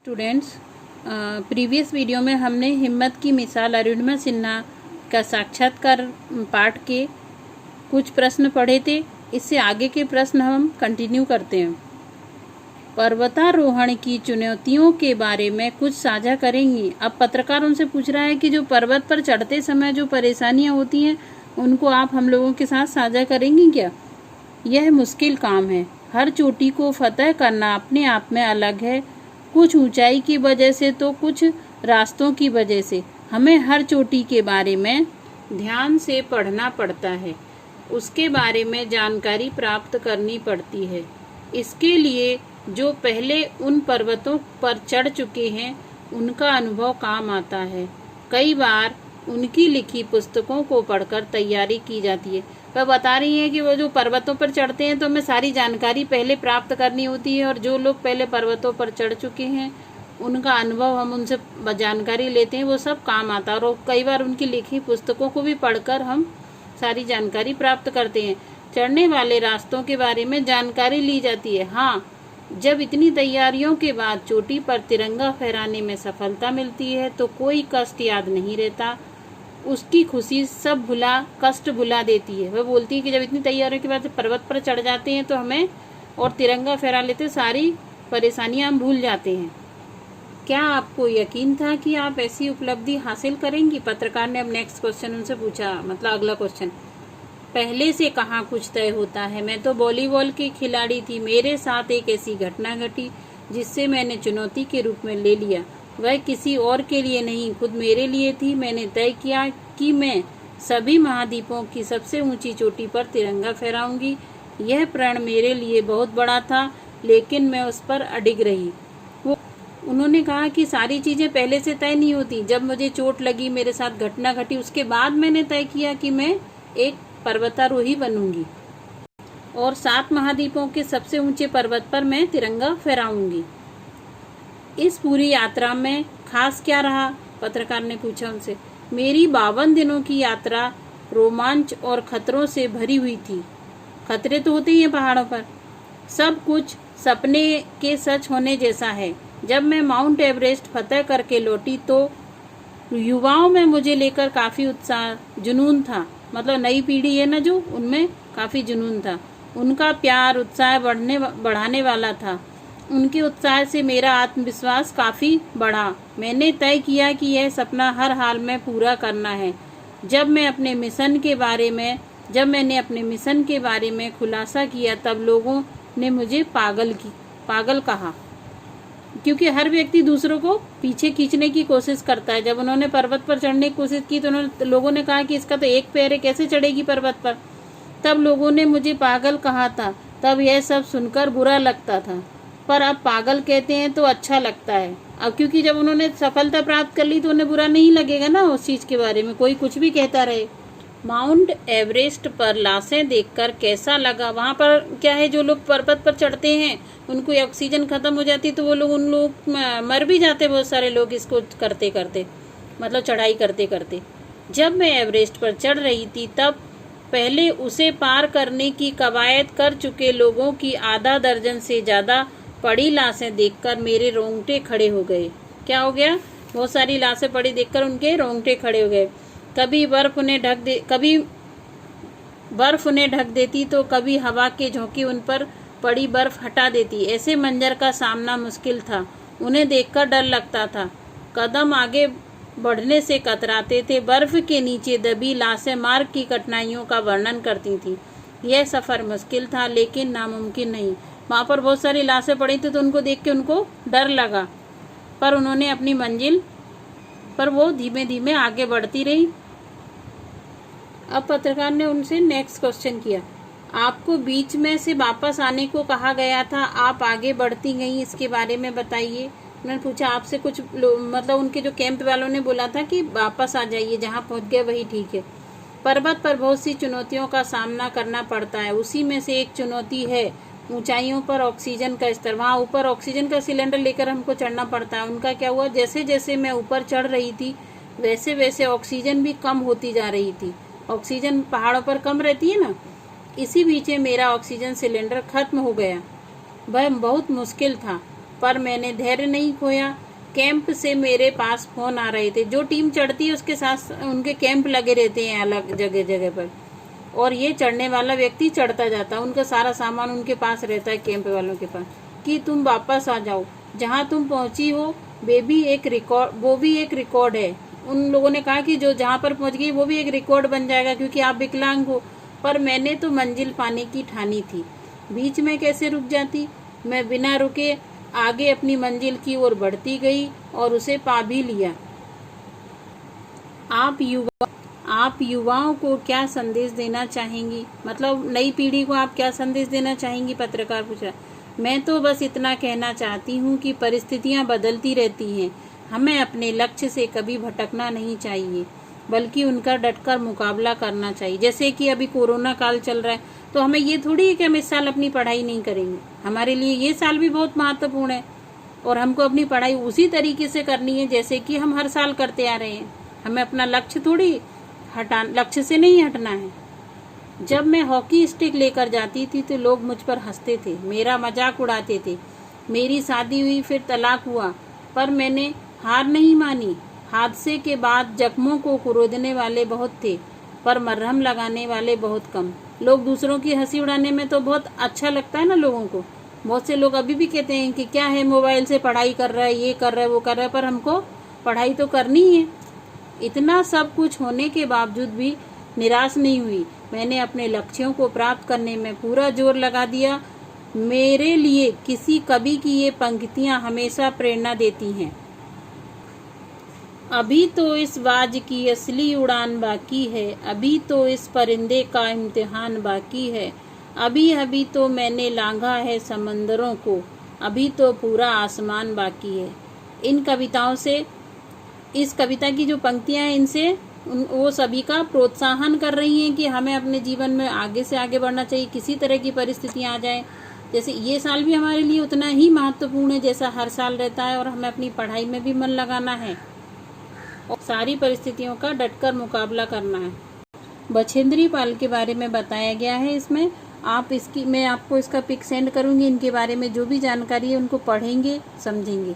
Students, previous video में हमने हिम्मत की मिसाल अरुणिमा सिन्हा का साक्षात्कार पाठ के कुछ प्रश्न पढ़े थे। इससे आगे के प्रश्न हम कंटिन्यू करते हैं। पर्वतारोहण की चुनौतियों के बारे में कुछ साझा करेंगी। अब पत्रकार उनसे पूछ रहा है कि जो पर्वत पर चढ़ते समय जो परेशानियां होती हैं उनको आप हम लोगों के साथ साझा करेंगी क्या? यह मुश्किल काम है। हर चोटी को फतह करना अपने आप में अलग है, कुछ ऊंचाई की वजह से तो कुछ रास्तों की वजह से। हमें हर चोटी के बारे में ध्यान से पढ़ना पड़ता है, उसके बारे में जानकारी प्राप्त करनी पड़ती है। इसके लिए जो पहले उन पर्वतों पर चढ़ चुके हैं उनका अनुभव काम आता है। कई बार उनकी लिखी पुस्तकों को पढ़कर तैयारी की जाती है। वह बता रही हैं कि वो जो पर्वतों पर चढ़ते हैं तो हमें सारी जानकारी पहले प्राप्त करनी होती है, और जो लोग पहले पर्वतों पर चढ़ चुके हैं उनका अनुभव हम उनसे जानकारी लेते हैं, वो सब काम आता है। और कई बार उनकी लिखी पुस्तकों को भी पढ़कर हम सारी जानकारी प्राप्त करते हैं। चढ़ने वाले रास्तों के बारे में जानकारी ली जाती है। हाँ, जब इतनी तैयारियों के बाद चोटी पर तिरंगा फहराने में सफलता मिलती है तो कोई कष्ट याद नहीं रहता। उसकी खुशी सब कष्ट भुला देती है। वह बोलती है कि जब इतनी तैयारियों के बाद पर्वत पर चढ़ जाते हैं तो हमें और तिरंगा फहरा लेते, सारी परेशानियां हम भूल जाते हैं। क्या आपको यकीन था कि आप ऐसी उपलब्धि हासिल करेंगी? पत्रकार ने अब नेक्स्ट क्वेश्चन उनसे पूछा, मतलब अगला क्वेश्चन। पहले से कहाँ कुछ तय होता है। मैं तो वॉलीबॉल की खिलाड़ी थी। मेरे साथ एक ऐसी घटना घटी जिससे मैंने चुनौती के रूप में ले लिया। वह किसी और के लिए नहीं, खुद मेरे लिए थी। मैंने तय किया कि मैं सभी महाद्वीपों की सबसे ऊंची चोटी पर तिरंगा फहराऊंगी। यह प्रण मेरे लिए बहुत बड़ा था, लेकिन मैं उस पर अडिग रही। उन्होंने कहा कि सारी चीजें पहले से तय नहीं होती। जब मुझे चोट लगी, मेरे साथ घटना घटी, उसके बाद मैंने तय किया कि मैं एक पर्वतारोही बनूंगी और 7 महाद्वीपों के सबसे ऊंचे पर्वत पर मैं तिरंगा फहराऊंगी। इस पूरी यात्रा में खास क्या रहा? पत्रकार ने पूछा उनसे। मेरी 52 दिनों की यात्रा रोमांच और खतरों से भरी हुई थी। खतरे तो होते ही हैं पहाड़ों पर। सब कुछ सपने के सच होने जैसा है। जब मैं माउंट एवरेस्ट फतह करके लौटी तो युवाओं में मुझे लेकर काफी उत्साह, जुनून था। मतलब नई पीढ़ी है ना जो, उनमें काफी जुनून था। उनका प्यार उत्साह बढ़ाने वाला था। उनके उत्साह से मेरा आत्मविश्वास काफी बढ़ा। मैंने तय किया कि यह सपना हर हाल में पूरा करना है। जब मैंने अपने मिशन के बारे में खुलासा किया तब लोगों ने मुझे पागल कहा, क्योंकि हर व्यक्ति दूसरों को पीछे खींचने की कोशिश करता है। जब उन्होंने पर्वत पर चढ़ने की कोशिश की तो लोगों ने कहा कि इसका तो एक पैर है, कैसे चढ़ेगी पर्वत पर। तब लोगों ने मुझे पागल कहा था। तब यह सब सुनकर बुरा लगता था, पर अब पागल कहते हैं तो अच्छा लगता है। अब क्योंकि जब उन्होंने सफलता प्राप्त कर ली तो उन्हें बुरा नहीं लगेगा ना उस चीज के बारे में, कोई कुछ भी कहता रहे। माउंट एवरेस्ट पर लाशें देखकर कैसा लगा? वहां पर क्या है, जो लोग पर्वत पर चढ़ते हैं उनको ऑक्सीजन खत्म हो जाती तो उन लोग मर भी जाते, बहुत सारे लोग इसको करते करते, मतलब चढ़ाई करते करते। जब मैं एवरेस्ट पर चढ़ रही थी तब पहले उसे पार करने की कवायद कर चुके लोगों की आधा दर्जन से ज्यादा पड़ी लाशें देखकर मेरे रोंगटे खड़े हो गए। क्या हो गया? बहुत सारी लाशें पड़ी देखकर उनके रोंगटे खड़े हो गए। कभी बर्फ उन्हें ढक देती तो कभी हवा के झोंके उन पर पड़ी बर्फ हटा देती। ऐसे मंजर का सामना मुश्किल था। उन्हें देखकर डर लगता था। कदम आगे बढ़ने से कतराते थे। बर्फ के नीचे दबी लाशें मार्ग की कठिनाइयों का वर्णन करती थी। यह सफर मुश्किल था लेकिन नामुमकिन नहीं। वहां पर बहुत सारी लाशें पड़ी थी तो उनको देख के उनको डर लगा, पर उन्होंने अपनी मंजिल पर वो धीमे धीमे आगे बढ़ती रही। अब पत्रकार ने उनसे नेक्स्ट क्वेश्चन किया। आपको बीच में से वापस आने को कहा गया था, आप आगे बढ़ती गई, इसके बारे में बताइए। उन्होंने पूछा आपसे कुछ मतलब उनके जो कैंप वालों ने बोला था कि वापस आ जाइए, जहाँ पहुंच गए वही ठीक है। पर्वत पर बहुत सी चुनौतियों का सामना करना पड़ता है, उसी में से एक चुनौती है ऊंचाइयों पर ऑक्सीजन का स्तर। वहाँ ऊपर ऑक्सीजन का सिलेंडर लेकर हमको चढ़ना पड़ता है। उनका क्या हुआ, जैसे जैसे मैं ऊपर चढ़ रही थी वैसे वैसे ऑक्सीजन भी कम होती जा रही थी। ऑक्सीजन पहाड़ों पर कम रहती है ना, इसी बीच मेरा ऑक्सीजन सिलेंडर खत्म हो गया। वह बहुत मुश्किल था। पर मैंने धैर्य नहीं खोया। कैंप से मेरे पास फोन आ रहे थे। जो टीम चढ़ती है उसके साथ उनके कैंप लगे रहते हैं अलग जगह जगह पर, और ये चढ़ने वाला व्यक्ति चढ़ता जाता है, उनका सारा सामान उनके पास रहता है कैंप वालों के पास, कि तुम वापस आ जाओ, जहां तुम पहुंची हो वो भी एक रिकॉर्ड है। उन लोगों ने कहा कि जो जहां पर पहुंच गई वो भी एक रिकॉर्ड बन जाएगा, क्योंकि आप विकलांग हो। पर मैंने तो मंजिल पाने की ठानी थी, बीच में कैसे रुक जाती। मैं बिना रुके आगे अपनी मंजिल की ओर बढ़ती गई और उसे पा भी लिया। आप युवाओं को क्या संदेश देना चाहेंगी, मतलब नई पीढ़ी को आप क्या संदेश देना चाहेंगी, पत्रकार पूछा। मैं तो बस इतना कहना चाहती हूँ कि परिस्थितियाँ बदलती रहती हैं, हमें अपने लक्ष्य से कभी भटकना नहीं चाहिए, बल्कि उनका डटकर मुकाबला करना चाहिए। जैसे कि अभी कोरोना काल चल रहा है, तो हमें ये थोड़ी है कि हम इस साल अपनी पढ़ाई नहीं करेंगे, हमारे लिए ये साल भी बहुत महत्वपूर्ण है और हमको अपनी पढ़ाई उसी तरीके से करनी है जैसे कि हम हर साल करते आ रहे हैं। हमें अपना लक्ष्य से नहीं हटना है। जब मैं हॉकी स्टिक लेकर जाती थी तो लोग मुझ पर हंसते थे, मेरा मजाक उड़ाते थे। मेरी शादी हुई, फिर तलाक हुआ, पर मैंने हार नहीं मानी। हादसे के बाद जख्मों को कुरेदने वाले बहुत थे, पर मरहम लगाने वाले बहुत कम। लोग दूसरों की हंसी उड़ाने में तो बहुत अच्छा लगता है ना लोगों को। बहुत से लोग अभी भी कहते हैं कि क्या है, मोबाइल से पढ़ाई कर रहा है, ये कर रहा है, वो कर रहा है, पर हमको पढ़ाई तो करनी है। इतना सब कुछ होने के बावजूद भी निराश नहीं हुई। मैंने अपने लक्ष्यों को प्राप्त करने में पूरा जोर लगा दिया। मेरे लिए किसी कवि की ये पंक्तियां हमेशा प्रेरणा देती हैं। अभी तो इस बाज की असली उड़ान बाकी है, अभी तो इस परिंदे का इम्तिहान बाकी है, अभी अभी तो मैंने लांघा है समंदरों को, अभी तो पूरा आसमान बाकी है। इन कविताओं से, इस कविता की जो पंक्तियां हैं, इनसे वो सभी का प्रोत्साहन कर रही हैं कि हमें अपने जीवन में आगे से आगे बढ़ना चाहिए, किसी तरह की परिस्थितियां आ जाए। जैसे ये साल भी हमारे लिए उतना ही महत्वपूर्ण है जैसा हर साल रहता है, और हमें अपनी पढ़ाई में भी मन लगाना है और सारी परिस्थितियों का डटकर मुकाबला करना है। बछेंद्री पाल के बारे में बताया गया है इसमें। मैं आपको इसका पिक सेंड करूंगी। इनके बारे में जो भी जानकारी है उनको पढ़ेंगे, समझेंगे।